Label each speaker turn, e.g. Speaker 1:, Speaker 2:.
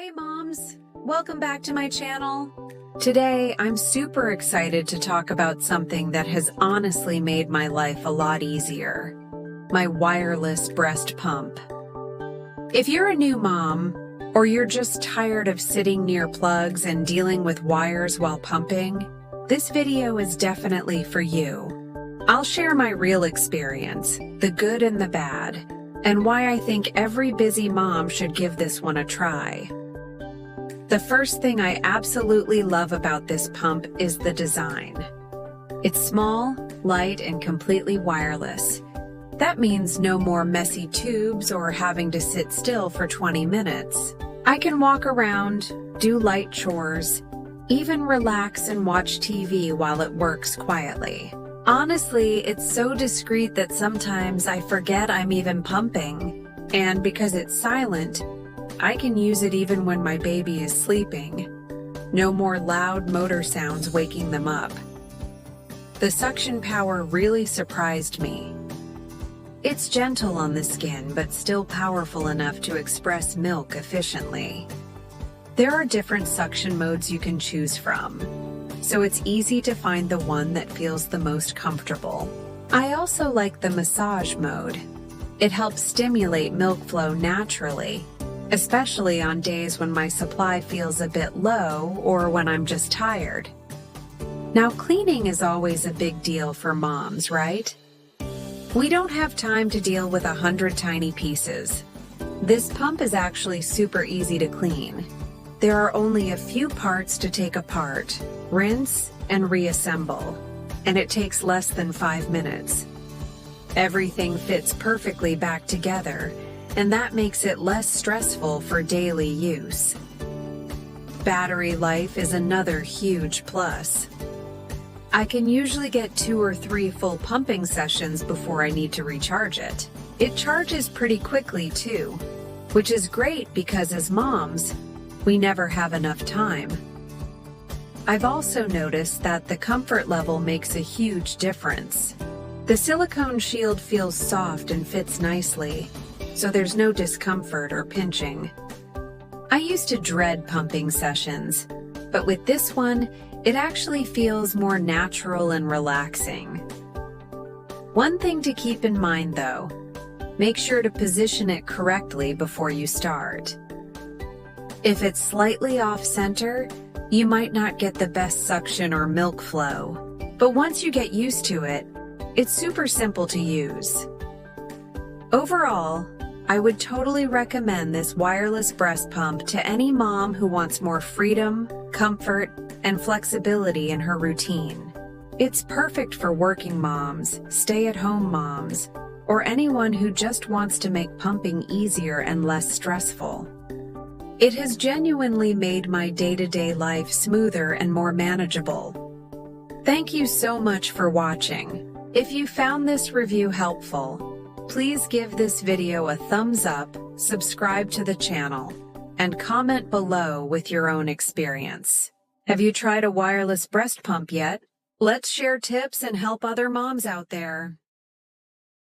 Speaker 1: Hey moms, welcome back to my channel. Today, I'm super excited to talk about something that has honestly made my life a lot easier. My wireless breast pump. If you're a new mom, or you're just tired of sitting near plugs and dealing with wires while pumping, this video is definitely for you. I'll share my real experience, the good and the bad, and why I think every busy mom should give this one a try. The first thing I absolutely love about this pump is the design. It's small, light, and completely wireless. That means no more messy tubes or having to sit still for 20 minutes. I can walk around, do light chores, even relax and watch TV while it works quietly. Honestly, it's so discreet that sometimes I forget I'm even pumping. And because it's silent, I can use it even when my baby is sleeping. No more loud motor sounds waking them up. The suction power really surprised me. It's gentle on the skin, but still powerful enough to express milk efficiently. There are different suction modes you can choose from, so it's easy to find the one that feels the most comfortable. I also like the massage mode. It helps stimulate milk flow naturally, especially on days when my supply feels a bit low or when I'm just tired. Now, cleaning is always a big deal for moms, right? We don't have time to deal with 100 tiny pieces. This pump is actually super easy to clean. There are only a few parts to take apart, rinse, and reassemble, and it takes less than 5 minutes. Everything fits perfectly back together, and that makes it less stressful for daily use. Battery life is another huge plus. I can usually get 2 or 3 full pumping sessions before I need to recharge it. It charges pretty quickly too, which is great because as moms, we never have enough time. I've also noticed that the comfort level makes a huge difference. The silicone shield feels soft and fits nicely, so there's no discomfort or pinching. I used to dread pumping sessions, but with this one, it actually feels more natural and relaxing. One thing to keep in mind though, make sure to position it correctly before you start. If it's slightly off-center, you might not get the best suction or milk flow, but once you get used to it, it's super simple to use. Overall, I would totally recommend this wireless breast pump to any mom who wants more freedom, comfort, and flexibility in her routine. It's perfect for working moms, stay-at-home moms, or anyone who just wants to make pumping easier and less stressful. It has genuinely made my day-to-day life smoother and more manageable. Thank you so much for watching. If you found this review helpful, please give this video a thumbs up, subscribe to the channel, and comment below with your own experience. Have you tried a wireless breast pump yet? Let's share tips and help other moms out there.